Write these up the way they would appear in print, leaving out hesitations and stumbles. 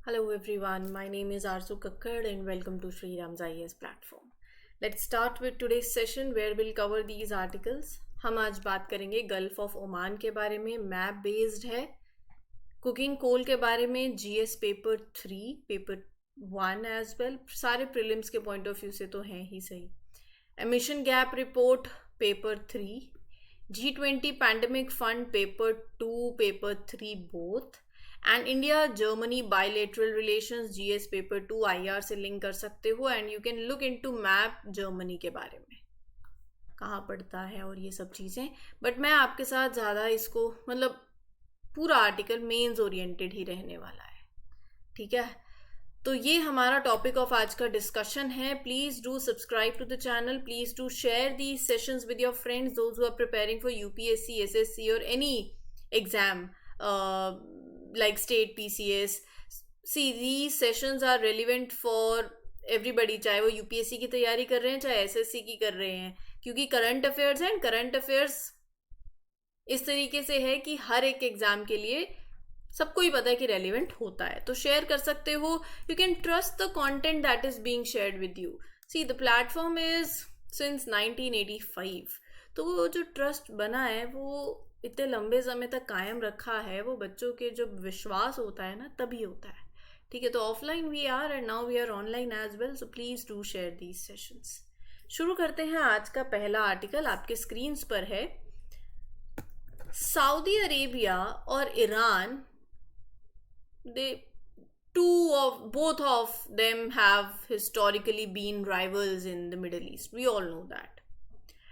Hello everyone, my name is Arzu Kakkad and welcome to Sri Ram's IAS platform. Let's start with today's session where we'll cover these articles. हम आज बात करेंगे gulf of Oman के बारे में, map based है. Cooking coal के बारे में, GS paper 3, paper 1 as well. सारे प्रीलिम्स के पॉइंट ऑफ व्यू से तो हैं ही सही. Emission gap report paper 3, G20 pandemic fund paper 2, paper 3 both, and India Germany bilateral relations GS paper 2 IR से लिंक कर सकते हो. And you can look into map Germany के बारे में, कहाँ पड़ता है और ये सब चीज़ें. बट मैं आपके साथ ज़्यादा इसको पूरा आर्टिकल मेंस ओरिएंटेड ही रहने वाला है. ठीक है, तो ये हमारा टॉपिक ऑफ आज का डिस्कशन है. Please do subscribe to the channel, please do share the sessions with your friends, those who are preparing for UPSC, SSC और any exam like state PCS. See, these sessions are relevant for everybody, चाहे वो UPSC की तैयारी कर रहे हैं चाहे SSC की कर रहे हैं, क्योंकि करंट अफेयर्स हैं. करंट अफेयर्स इस तरीके से है कि हर एक एग्जाम के लिए सबको ही पता है कि रेलिवेंट होता है, तो शेयर कर सकते हो. You can trust the content that is being shared with you. See, the platform is since 1985, तो वो जो ट्रस्ट बना है वो इतने लंबे समय तक कायम रखा है, वो बच्चों के जब विश्वास होता है ना तभी होता है. ठीक है, तो offline we are and now we are online as well, so please do share these sessions. शुरू करते हैं. आज का पहला आर्टिकल आपके स्क्रीन्स पर है. सऊदी अरेबिया और Iran, both of them have historically been rivals in the Middle East. We all know that.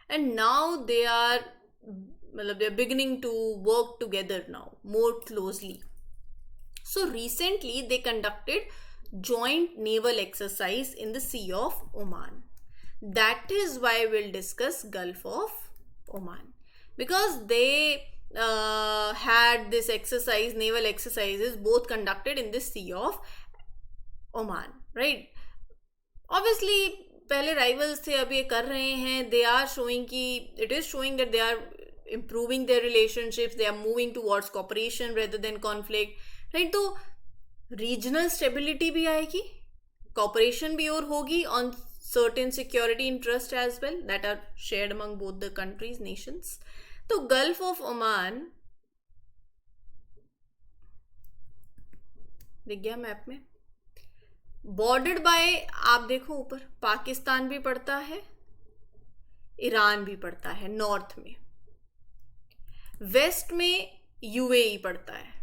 And now they're beginning to work together now more closely. So recently they conducted joint naval exercise in the Sea of Oman. That is why we'll discuss Gulf of Oman, because they had this exercise, naval exercises both conducted in the Sea of Oman, right? Obviously पहले rivals थे, अब ये कर रहे हैं. They are showing कि it is showing that they are improving their relationships, they are moving towards cooperation rather than conflict, right? तो regional stability भी आएगी, cooperation भी और होगी on certain security interest as well that are shared among both the countries, nations. तो Gulf of Oman दिख गया map में, बॉर्डर्ड बाय, आप देखो ऊपर पाकिस्तान भी पड़ता है, ईरान भी पड़ता है नॉर्थ में, वेस्ट में यूएई पड़ता है,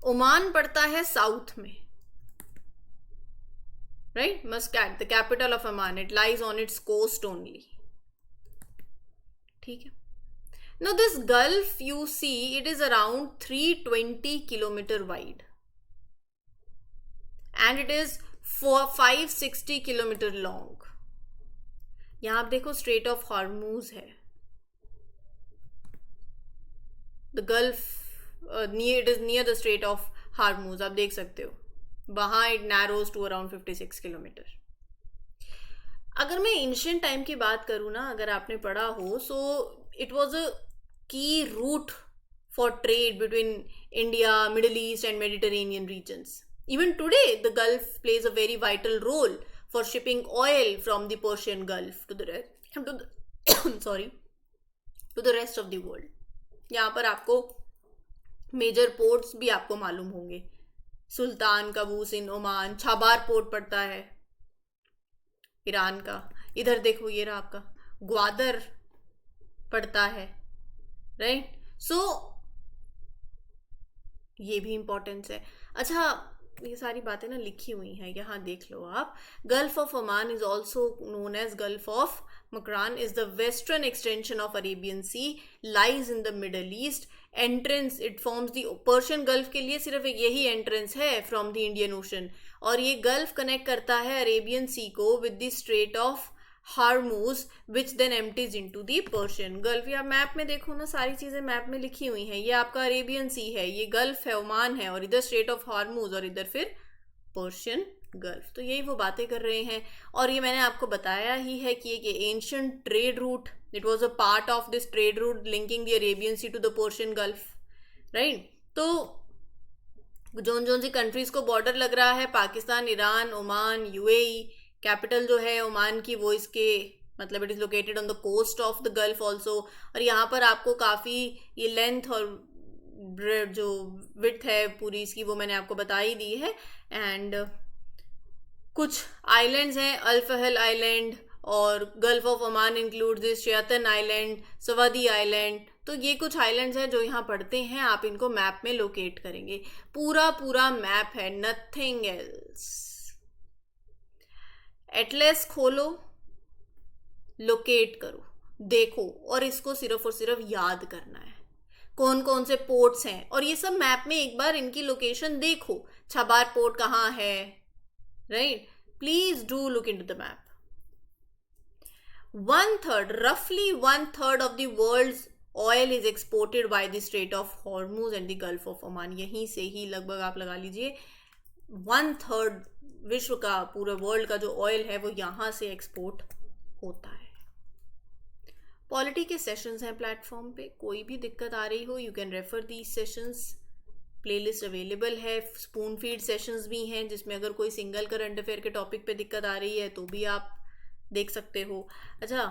ओमान पड़ता है साउथ में, right? Muscat, the capital of Oman, it lies on its coast only. ठीक है. Now this gulf you see, it is around 320 kilometre wide and it is 560 kilometre long. यहां आप देखो स्ट्रेट ऑफ हॉर्मूज है. The gulf it is near the straight of Hormuz, आप देख सकते हो वहां it narrows to around 56 kilometre. अगर मैं एंशिएंट टाइम की बात करूँ ना, अगर आपने पढ़ा हो, so it was a key route for trade between India, Middle East and Mediterranean regions. Even today, the Gulf plays a very vital role for shipping oil from the Persian Gulf to the rest of the world. यहाँ पर आपको major ports भी आपको मालूम होंगे. सुल्तान कबूस in Oman, Chabahar port पड़ता है Iran का. इधर देखो, ये रहा आपका ग्वादर पड़ता है, राइट? सो ये भी इंपॉर्टेंस है. अच्छा, ये सारी बातें ना लिखी हुई हैं, यहाँ देख लो आप. Gulf of Oman is also known as Gulf of Makran, is the western extension of Arabian Sea, lies in the Middle East. Entrance, it forms the Persian Gulf के लिए सिर्फ एक यही एंट्रेंस है फ्रॉम द इंडियन ओशन, और ये gulf connect करता है अरेबियन सी को with the straight of Hormuz which then empties into the Persian Gulf. या मैप में देखो ना, सारी चीजें मैप में लिखी हुई हैं. ये आपका अरेबियन सी है, ये गल्फ है, ओमान है, और इधर स्ट्रेट ऑफ हार्मूज और इधर फिर पर्शियन गल्फ. तो यही वो बातें कर रहे हैं. और ये मैंने आपको बताया ही है कि एक ancient trade route, it was a part of this trade route linking the Arabian sea to the Persian gulf, right? तो जोन जोन सी कंट्रीज को बॉर्डर लग रहा है, Pakistan, Iran, Oman, UAE. Capital जो है ओमान की वो इसके मतलब it is located on the coast of the gulf also. और यहाँ पर आपको काफ़ी ये लेंथ और जो विड्थ है पूरी इसकी वो मैंने आपको बता ही दी है। एंड कुछ आइलैंड्स हैं, अल-फहल आइलैंड और gulf of Oman include this, Sheytan island, Sawadi island. तो ये कुछ आइलैंड्स हैं जो यहाँ पड़ते हैं, आप इनको मैप में लोकेट करेंगे। पूरा पूरा मैप है, नथिंग एल्स। एटलस खोलो, लोकेट करो, देखो, और इसको सिर्फ और सिर्फ याद करना है कौन कौन से पोर्ट्स हैं। और ये सब मैप में एक बार इनकी लोकेशन देखो, छबार पोर्ट कहाँ है, right? Please do look into the map. 1/3, roughly 1/3 of the world's oil is exported by the Strait of Hormuz and the Gulf of Oman। यहीं से ही लगभग आप लगा लीजिए 1/3 विश्व का, पूरे वर्ल्ड का जो ऑयल है वो यहाँ से एक्सपोर्ट होता है। पॉलिटी के सेशंस हैं प्लेटफॉर्म पे, कोई भी दिक्कत आ रही हो you can refer these sessions. Playlist available है, स्पून फीड सेशंस भी हैं जिसमें अगर कोई सिंगल करंट अफेयर के टॉपिक पे दिक्कत आ रही है तो भी आप देख सकते हो। अच्छा,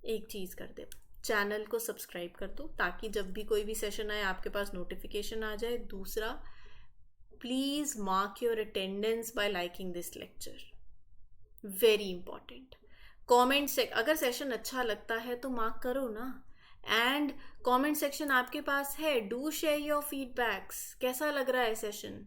एक चीज़ कर दे, चैनल को सब्सक्राइब कर दो ताकि जब भी कोई भी सेशन आए आपके पास नोटिफिकेशन आ जाए। दूसरा, please mark your attendance bye liking this lecture, very important. Comment से अगर सेशन अच्छा लगता है तो मार्क करो ना। एंड कमेंट सेक्शन आपके पास है, डू शेयर योर फीडबैक्स, कैसा लग रहा है session.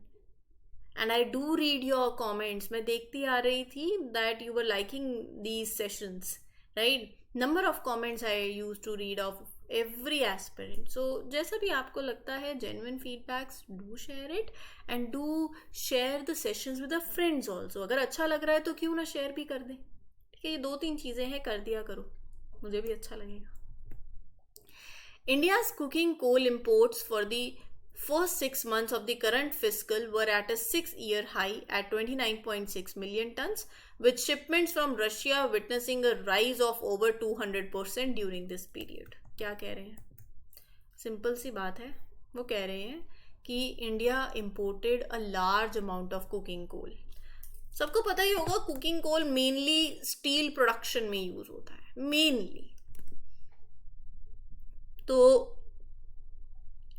And I do read your comments, मैं देखती आ रही थी that you were liking these sessions, right? Number of comments I used to read of every aspirant. So जैसा भी आपको लगता है, genuine feedbacks, do share it and do share the sessions with the friends also. अगर अच्छा लग रहा है तो क्यों ना शेयर भी कर दें, ठीक है? ये 2-3 चीज़ें हैं, कर दिया करो, मुझे भी अच्छा लगेगा। India's cooking coal imports for the first 6 months of the current fiscal were at a 6-year high at 29.6 million tons, with shipments from Russia witnessing a rise of over 200% during this period। क्या कह रहे हैं? Simple सी बात है, वो कह रहे हैं कि India imported a large amount of cooking coal। सबको पता ही होगा cooking coal mainly steel production में यूज होता है, मेनली। तो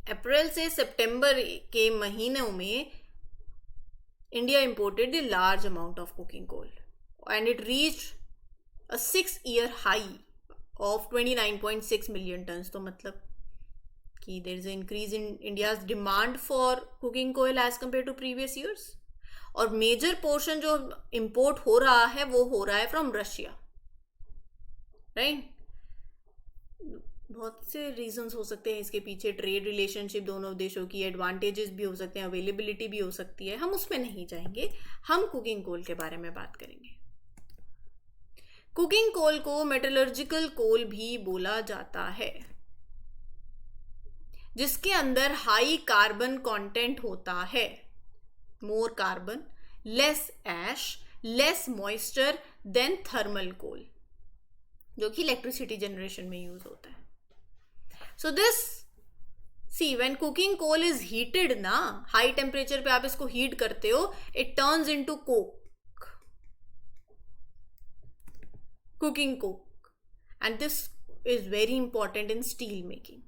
अप्रैल से सितंबर के महीनों में India imported the large amount of cooking coal and it reached a 6-year high of 29.6 million tons. तो मतलब कि there is increase in India's demand for cooking coal as compare to previous years. और major portion जो import हो रहा है वो हो रहा है फ्रॉम रशिया, राइट? बहुत से रीजंस हो सकते हैं इसके पीछे, ट्रेड रिलेशनशिप दोनों देशों की, एडवांटेजेस भी हो सकते हैं, अवेलेबिलिटी भी हो सकती है, हम उसमें नहीं जाएंगे। हम कुकिंग कोल के बारे में बात करेंगे। कुकिंग कोल को मेटलर्जिकल कोल भी बोला जाता है, जिसके अंदर हाई कार्बन कंटेंट होता है, more carbon, less ash, less moisture than thermal coal, जो कि इलेक्ट्रिसिटी जनरेशन में यूज होता है। So this, see when cooking coal is heated ना, हाई टेम्परेचर पे आप इसको हीट करते हो, it turns into coke, cooking coke, and this is very important in steel making,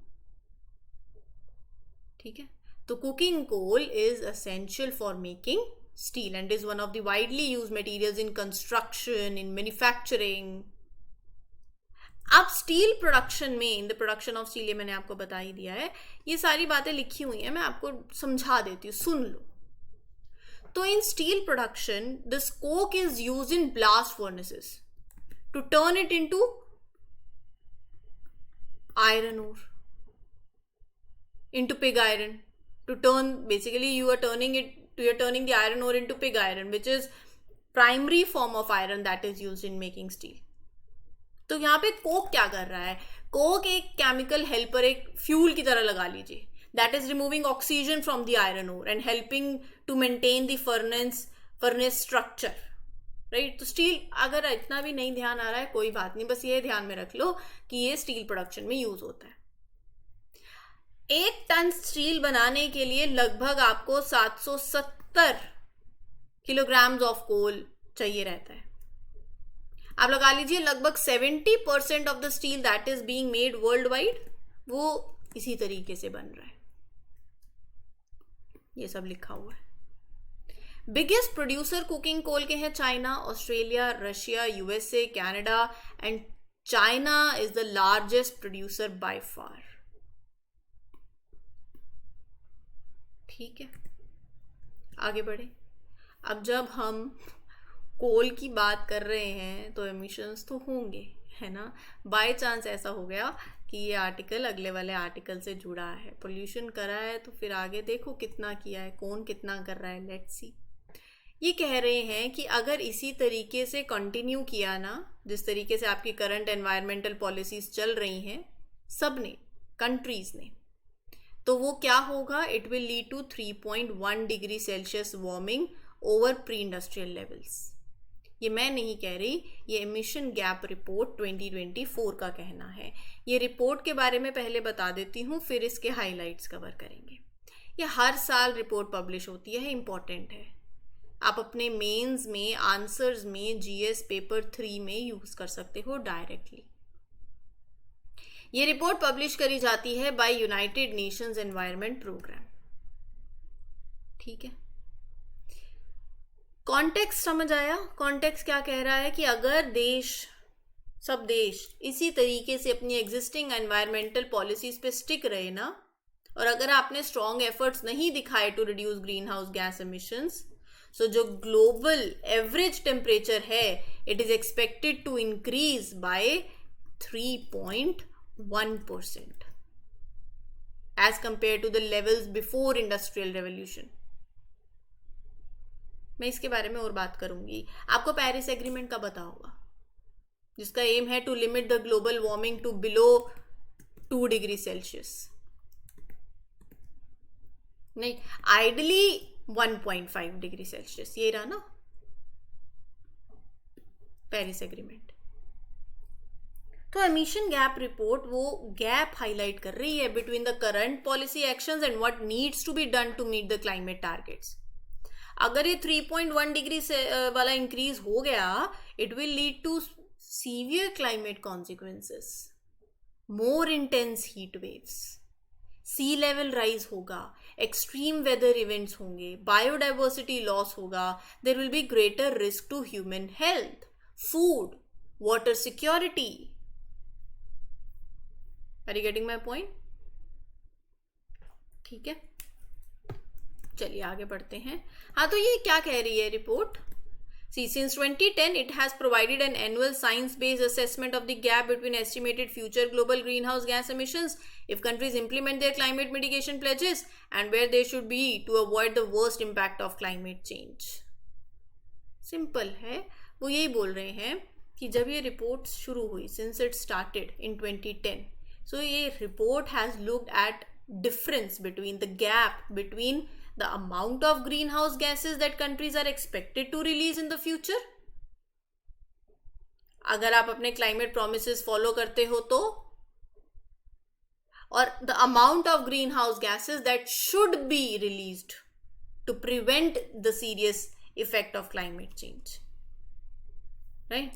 ठीक है? तो cooking coal is essential for making steel and is one of the widely used materials in construction, in manufacturing. अब steel production में, in the production of steel, ये मैंने आपको बता ही दिया है, ये सारी बातें लिखी हुई हैं, मैं आपको समझा देती हूँ, सुन लो। तो in steel production this coke is used in blast furnaces to turn it into iron ore, into pig iron, to turn, basically you are turning the iron ore into pig iron, which is primary form of iron that is used in making steel। तो यहाँ पे Coke क्या कर रहा है? Coke एक chemical helper, एक fuel की तरह लगा लीजिए, that is removing oxygen from the iron ore and helping to maintain the furnace structure, right? तो स्टील, अगर इतना भी नहीं ध्यान आ रहा है कोई बात नहीं, बस ये ध्यान में रख लो कि ये स्टील प्रोडक्शन में यूज होता है। एक टन स्टील बनाने के लिए लगभग आपको 770 किलोग्राम्स ऑफ कोल चाहिए रहता है। आप लगा लीजिए लगभग 70% of the steel that is being made world wide वो इसी तरीके से बन रहा है। ये सब लिखा हुआ है। बिगेस्ट प्रोड्यूसर कुकिंग कोल के हैं China, Australia, Russia, USA, Canada and China is the largest producer by far. ठीक है, आगे बढ़े। अब जब हम कोल की बात कर रहे हैं तो एमिशंस तो होंगे, है ना। बाय चांस ऐसा हो गया कि ये आर्टिकल अगले वाले आर्टिकल से जुड़ा है, पोल्यूशन करा है, तो फिर आगे देखो कितना किया है, कौन कितना कर रहा है, लेट्स सी। ये कह रहे हैं कि अगर इसी तरीके से कंटिन्यू किया ना, जिस तरीके से आपकी करंट एनवायरमेंटल पॉलिसीज चल रही हैं सब ने, कंट्रीज ने, तो वो क्या होगा, it will lead to 3.1 degree Celsius warming over pre industrial levels. ये मैं नहीं कह रही, ये एमिशन गैप रिपोर्ट 2024 का कहना है। ये रिपोर्ट के बारे में पहले बता देती हूँ, फिर इसके हाइलाइट्स कवर करेंगे। ये हर साल रिपोर्ट पब्लिश होती है, इंपॉर्टेंट है। आप अपने मेंस में, आंसर्स में, जीएस पेपर 3 में यूज कर सकते हो डायरेक्टली। ये रिपोर्ट पब्लिश करी जाती है by United Nations Environment Programme. ठीक है, कॉन्टेक्स्ट समझ आया। कॉन्टेक्स्ट क्या कह रहा है कि अगर सब देश इसी तरीके से अपनी एग्जिस्टिंग एनवायरमेंटल पॉलिसीज पे स्टिक रहे ना, और अगर आपने स्ट्रॉन्ग एफर्ट्स नहीं दिखाए to reduce green house gas emissions, so जो ग्लोबल एवरेज टेम्परेचर है it is expected to increase by 3.1% as compared to the levels before industrial revolution. मैं इसके बारे में और बात करूंगी। आपको पेरिस एग्रीमेंट का पता होगा, जिसका एम है to limit the global warming to below 2 degree Celsius, नहीं आइडली 1.5 डिग्री सेल्सियस। ये रहा ना पेरिस एग्रीमेंट। तो एमिशन गैप रिपोर्ट वो गैप हाईलाइट कर रही है between the current policy actions and what needs to be done to meet the climate targets. अगर ये 3.1 डिग्री से वाला इंक्रीज हो गया, it will lead to severe climate consequences, more intense heat waves, C level rise होगा, extreme weather events होंगे, biodiversity loss होगा, there will be greater risk to human health, food, water security. Are you getting my point? ठीक है, चलिए आगे बढ़ते हैं। हाँ, तो ये क्या कह रही है report? See, since 2010, it has provided an annual science-based assessment of the gap between estimated future global greenhouse gas emissions if countries implement their climate mitigation pledges and where they should be to avoid the worst impact of climate change. Simple है, वो यही बोल रहे हैं कि जब ये report शुरू हुई, since it started in 2010, so ये report has looked at difference between the gap between the amount of greenhouse gases that countries are expected to release in the future. अगर आप अपने climate promises follow करते हो तो, और the amount of greenhouse gases that should be released to prevent the serious effect of climate change, right?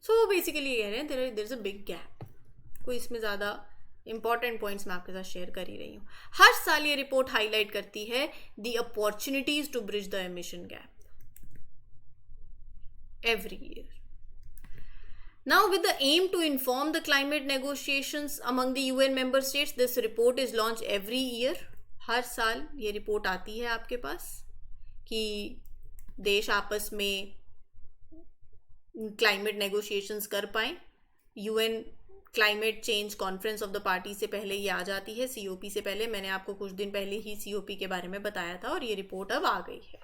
So basically कह रहे हैं there is a big gap. कोई इसमें ज़्यादा इंपॉर्टेंट पॉइंट्स मैं आपके साथ शेयर कर ही रही हूँ। हर साल ये रिपोर्ट हाईलाइट करती है the opportunities to bridge the emission gap every year. Now with the aim to inform the climate negotiations among the UN member states, this report is launch every year. हर साल ये report आती है आपके पास कि देश आपस में क्लाइमेट नेगोशिएशंस कर पाए। UN climate change conference of the party से पहले ये आ जाती है, सीओपी से पहले। मैंने आपको कुछ दिन पहले ही सीओपी के बारे में बताया था और ये रिपोर्ट अब आ गई है।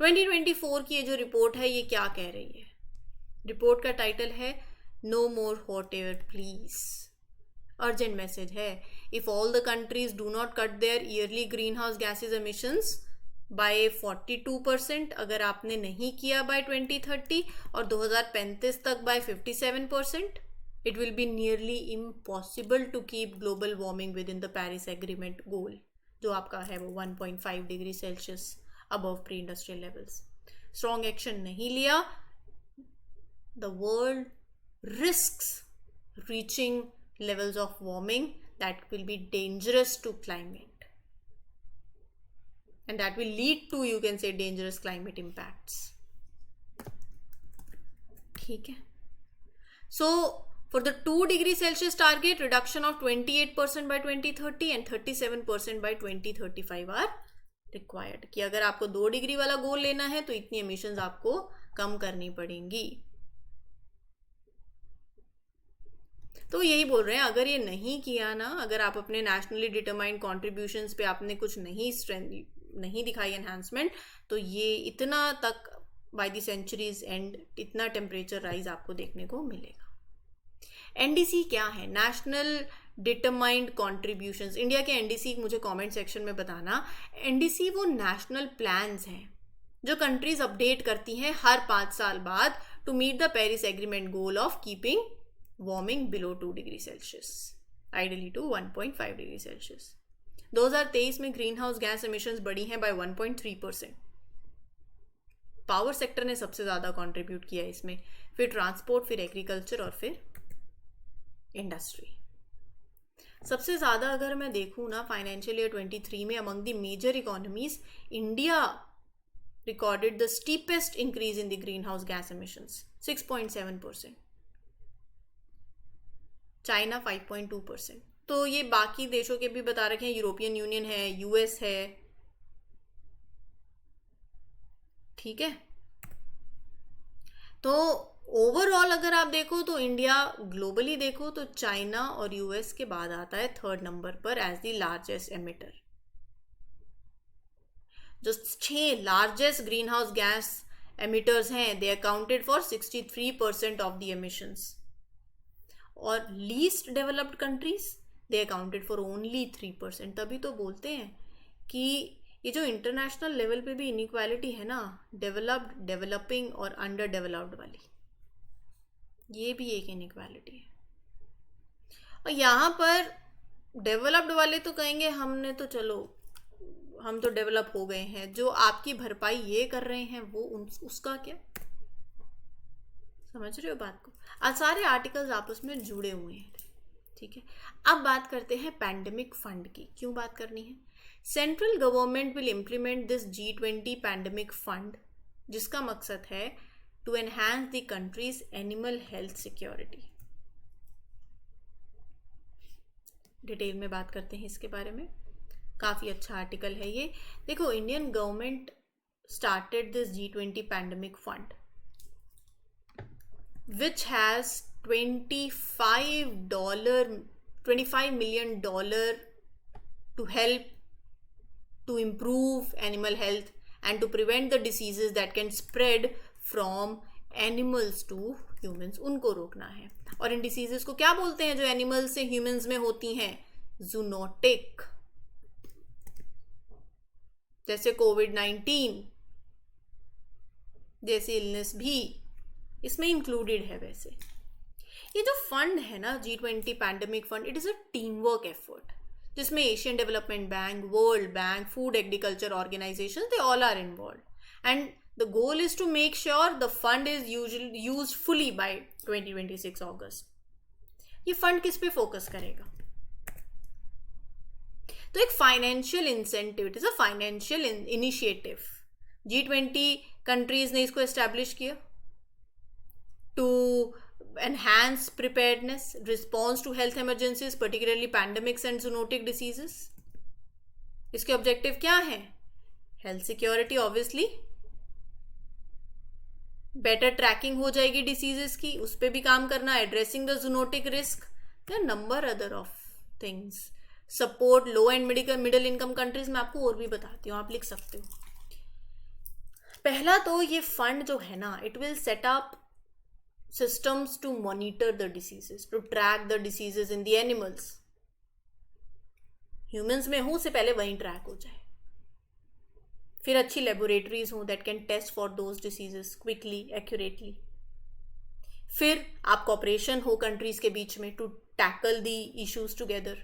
2024 की ये जो रिपोर्ट है ये क्या कह रही है? रिपोर्ट का टाइटल है no more hot air please. Urgent message है, if all the countries do not cut their yearly green house gases emissions by 42%, अगर आपने नहीं किया बाय 2030 और 2035 तक bye 57%, it will be nearly impossible to keep global warming within the Paris Agreement goal, जो आपका है वो 1.5 degree Celsius above pre-industrial levels. Strong action नहीं लिया, the world risks reaching levels of warming that will be dangerous to climate, and that will lead to, you can say, dangerous climate impacts. ठीक है. So for the 2 degree Celsius target, reduction of 28% by 2030 and 37% by 2035 are required. कि अगर आपको 2 degree वाला गोल लेना है तो इतनी emissions आपको कम करनी पड़ेंगी. तो यही बोल रहे हैं, अगर ये नहीं किया ना, अगर आप अपने नेशनली डिटरमाइंड कॉन्ट्रीब्यूशंस पे आपने कुछ नहीं दिखाई एनहांसमेंट, तो ये इतना तक बाय द सेंचुरीज एंड इतना टेम्परेचर राइज आपको देखने को मिलेगा. एनडीसी क्या है? National determined contributions. इंडिया के एनडीसी मुझे कमेंट सेक्शन में बताना. एनडीसी वो नेशनल प्लान्स हैं जो कंट्रीज अपडेट करती हैं हर 5 साल बाद to meet the Paris agreement goal of keeping warming below 2 degree Celsius, ideally to 1.5 degree Celsius. 2023 में ग्रीन हाउस गैस एमिशंस बढ़ी हैं बाय 1.3%. पावर सेक्टर ने सबसे ज़्यादा कंट्रीब्यूट किया इसमें, फिर ट्रांसपोर्ट, फिर एग्रीकल्चर और फिर इंडस्ट्री. सबसे ज़्यादा अगर मैं देखूँ ना फाइनेंशियल ईयर 23 में among the major economies, India recorded the steepest increase in the green house gas emissions 6.7%, China 5.2%. तो ये बाकी देशों के भी बता रखे हैं, यूरोपियन यूनियन है, यूएस है. ठीक है. तो ओवरऑल अगर आप देखो तो इंडिया ग्लोबली देखो तो चाइना और यूएस के बाद आता है 3rd नंबर पर एज द लार्जेस्ट एमिटर. जो 6 largest green house gas emitters हैं, they accounted for 63% of the emissions. और least developed countries, they accounted for only 3%. तभी तो बोलते हैं कि ये जो इंटरनेशनल लेवल पे भी इनइक्वालिटी है ना, डेवलप्ड, डेवलपिंग और अंडर डेवलप्ड वाली, ये भी एक इनइक्वालिटी है. और यहाँ पर डेवलप्ड वाले तो कहेंगे हमने तो चलो हम तो डेवलप हो गए हैं, जो आपकी भरपाई ये कर रहे हैं वो उसका क्या? समझ रहे हो बात को? आज सारे आर्टिकल्स आपस में जुड़े हुए हैं. ठीक है. अब बात करते हैं पैंडेमिक फंड की. क्यों बात करनी है? Central government will implement this G20 pandemic fund, जिसका मकसद है to enhance the countries animal health security. Detail में बात करते हैं इसके बारे में. काफ़ी अच्छा आर्टिकल है ये. देखो, Indian government started this G20 pandemic fund which has $25 million to help to improve animal health and to prevent the diseases that can spread from animals to humans. उनको रोकना है. और इन डिसीजेस को क्या बोलते हैं जो एनिमल्स से ह्यूमंस में होती हैं? जूनोटिक. जैसे कोविड-19 जैसी इलनेस भी इसमें इंक्लूडेड है. वैसे ये जो फंड है ना, G20 pandemic fund, it is a team work effort जिसमें Asian development bank, world bank, food agriculture organisation, they all are involve. And the goal is to make sure the fund is used fully by 2026 August. ये fund किस पे focus करेगा? तो एक financial incentive, it is a financial initiative. G20 countries ने इसको establish किया to enhance preparedness, response to health emergencies, particularly pandemics and zoonotic diseases. इसके ऑब्जेक्टिव क्या हैं? Health security obviously, better tracking हो जाएगी डिसीजेस की, उस पर भी काम करना, addressing the zoonotic risk, number other of things. Support low and middle income countries. में आपको और भी बताती हूँ, आप लिख सकते हो. पहला तो ये फंड जो है ना, it will set up systems to monitor the diseases, to track the diseases in the animals. Humans में हो से पहले वहीं ट्रैक हो जाए. फिर अच्छी लेबोरेटरीज हो that can test for those diseases quickly, accurately. फिर आप कॉपरेशन हो कंट्रीज के बीच में to tackle the issues together.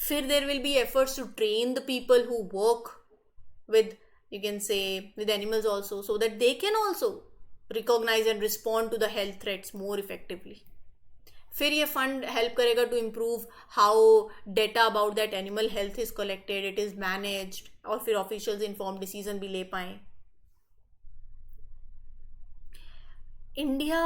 फिर there will be efforts to train the people who work with, you can say, with animals also, so that they can also recognize and respond to the health threats more effectively. फिर ये fund help करेगा to improve how data about that animal health is collected, it is managed, और फिर officials inform decision भी ले पाए. India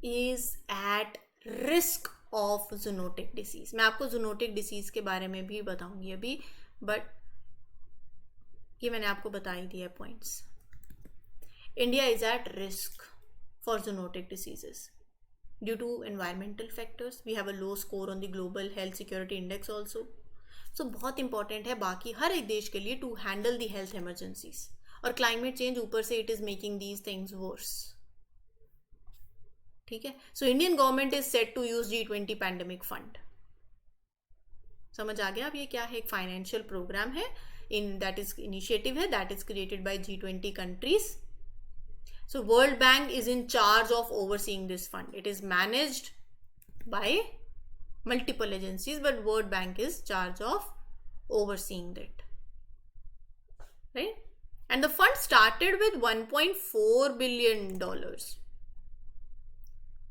is at risk of zoonotic disease. मैं आपको जूनोटिक डिसीज के बारे में भी बताऊंगी अभी, बट ये मैंने आपको बता ही दिया points. India is at risk for zoonotic diseases due to environmental factors. We have a low score on the global health security index also. So बहुत important है बाकी हर एक देश के लिए to handle the health emergencies. और climate change ऊपर से it is making these things worse. ठीक है. So Indian government is set to use G20 pandemic fund. समझ आ गया अब ये क्या है? एक financial program है, in that is initiative है, that is created by G20 countries. So World Bank is in charge of overseeing this fund. It is managed by multiple agencies, but World Bank is charge of overseeing that. Right? And the fund started with $1.4 billion.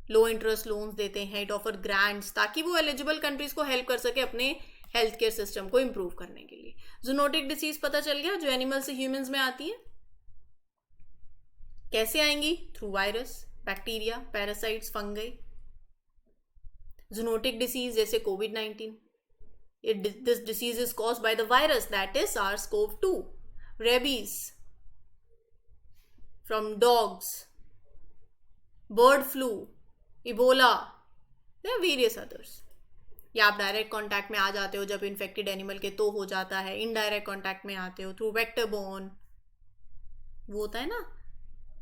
Low interest loans देते हैं, it offer grants ताकि वो eligible countries को help कर सके अपने health care system को improve करने के लिए. जूनोटिक डिसीज पता चल गया, जो एनिमल से ह्यूमंस में आती है. कैसे आएंगी? Through virus, bacteria, parasites, fungi. Zoonotic disease जैसे कोविड-19, this disease is caused by the virus that is SARS-CoV-2. Rabies from dogs, bird flu, Ebola, there various others. या आप डायरेक्ट कॉन्टैक्ट में आ जाते हो जब इन्फेक्टेड एनिमल के तो हो जाता है. इनडायरेक्ट कॉन्टैक्ट में आते हो थ्रू वेक्टर बोर्न. वो होता है ना,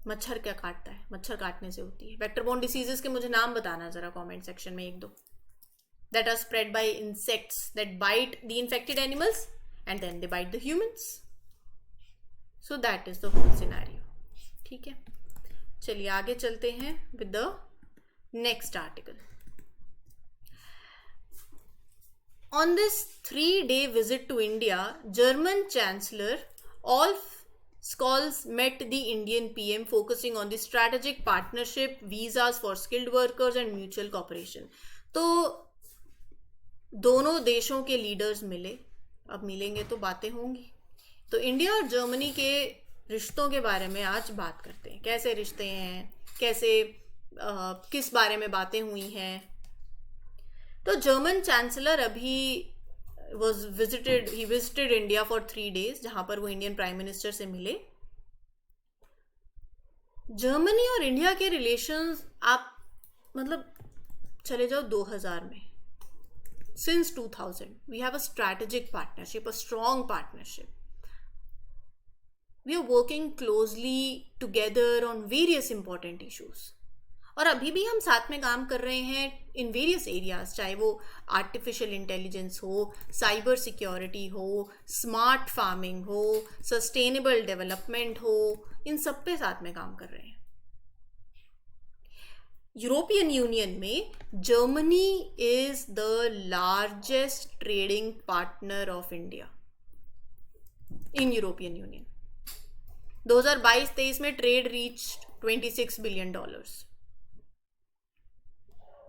मच्छर क्या काटता है, मच्छर काटने से होती है. वेक्टर बोर्न डिसीजेस के मुझे नाम बताना जरा कमेंट सेक्शन में एक दो. That are spread by insects that bite the infected animals and then they bite the humans. So that is the whole scenario. ठीक है, चलिए आगे चलते हैं with the next article. On this 3-day visit to India, German Chancellor Olaf Scholz met the Indian PM, focusing on the strategic partnership, visas for skilled workers and mutual cooperation. तो दोनों देशों के लीडर्स मिले. अब मिलेंगे तो बातें होंगी. तो इंडिया और जर्मनी के रिश्तों के बारे में आज बात करते हैं. कैसे रिश्ते हैं, कैसे किस बारे में बातें हुई हैं. तो जर्मन चांसलर अभी he visited India for 3 days, जहां पर वो इंडियन प्राइम मिनिस्टर से मिले. जर्मनी और इंडिया के रिलेशंस आप मतलब चले जाओ 2000 में. Since 2000 we have a strategic partnership, a strong partnership. We are working closely together on various important issues. और अभी भी हम साथ में काम कर रहे हैं इन वेरियस एरियाज, चाहे वो आर्टिफिशियल इंटेलिजेंस हो, साइबर सिक्योरिटी हो, स्मार्ट फार्मिंग हो, सस्टेनेबल डेवलपमेंट हो, इन सब पे साथ में काम कर रहे हैं. यूरोपियन यूनियन में Germany is the largest trading partner of India in European union. 2022-23 में ट्रेड रीच $26 बिलियन.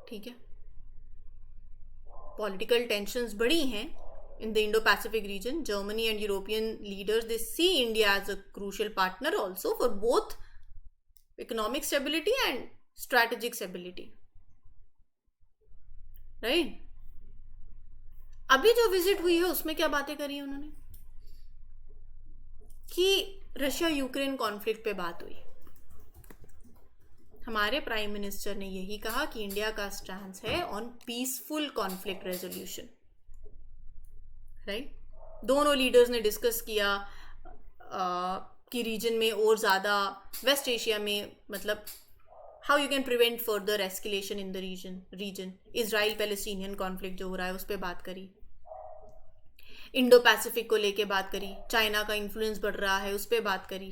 ठीक है. पॉलिटिकल टेंशंस बड़ी हैं in the Indo Pacific region. Germany and European leaders they see India as a crucial partner also for both economic stability and strategic stability. Right. अभी जो visit हुई है उसमें क्या बातें करी है उन्होंने कि रशिया यूक्रेन कॉन्फ्लिक्ट पे बात हुई. हमारे प्राइम मिनिस्टर ने यही कहा कि इंडिया का स्टैंड है on peaceful conflict resolution. Right. दोनों लीडर्स ने डिस्कस किया कि रीजन में और ज़्यादा, वेस्ट एशिया में मतलब how you can prevent further escalation in the region. Israel Palestinian conflict जो हो रहा है उस पर बात करी. इंडो पैसिफिक को लेके बात करी. चाइना का इन्फ्लुएंस बढ़ रहा है उस पर बात करी.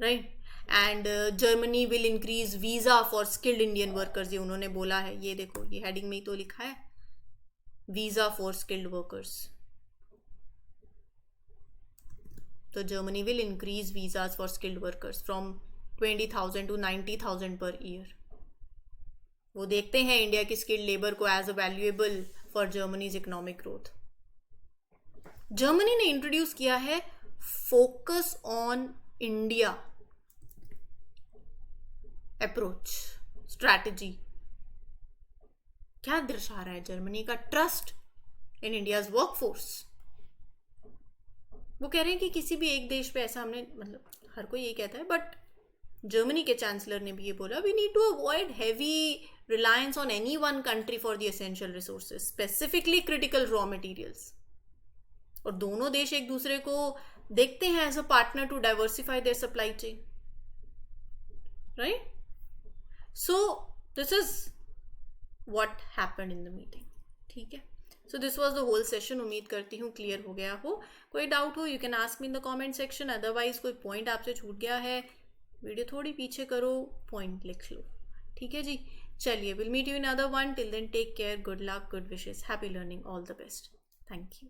Right. And Germany will increase visa for skilled Indian workers, ये उन्होंने बोला है। ये देखो, ये हेडिंग में ही तो लिखा है, वीज़ा फॉर स्किल्ड वर्कर्स। तो Germany will increase visas for skilled workers from 20,000 to 90,000 per year. वो देखते हैं इंडिया की स्किल्ड लेबर को as a valuable for Germany's economic growth. Germany ने इंट्रोड्यूस किया है focus on India approach strategy. क्या दर्शा रहा है जर्मनी का? Trust in India's workforce. वो कह रहे हैं कि किसी भी एक देश पे ऐसा हमने, मतलब हर कोई ये कहता है, बट जर्मनी के चांसलर ने भी ये बोला, we need to avoid heavy reliance on any one country for the essential resources, specifically critical raw materials. और दोनों देश एक दूसरे को देखते हैं as a partner to diversify their supply chain, right? So this is what happened in the meeting. ठीक है, so this was the whole session. उम्मीद करती हूँ क्लियर हो गया हो। कोई डाउट हो you can ask me in the comment section. Otherwise कोई पॉइंट आपसे छूट गया है, वीडियो थोड़ी पीछे करो, पॉइंट लिख लो। ठीक है जी, चलिए, will meet you in other one. Till then take care, good luck, good wishes, happy learning, all the best. Thank you.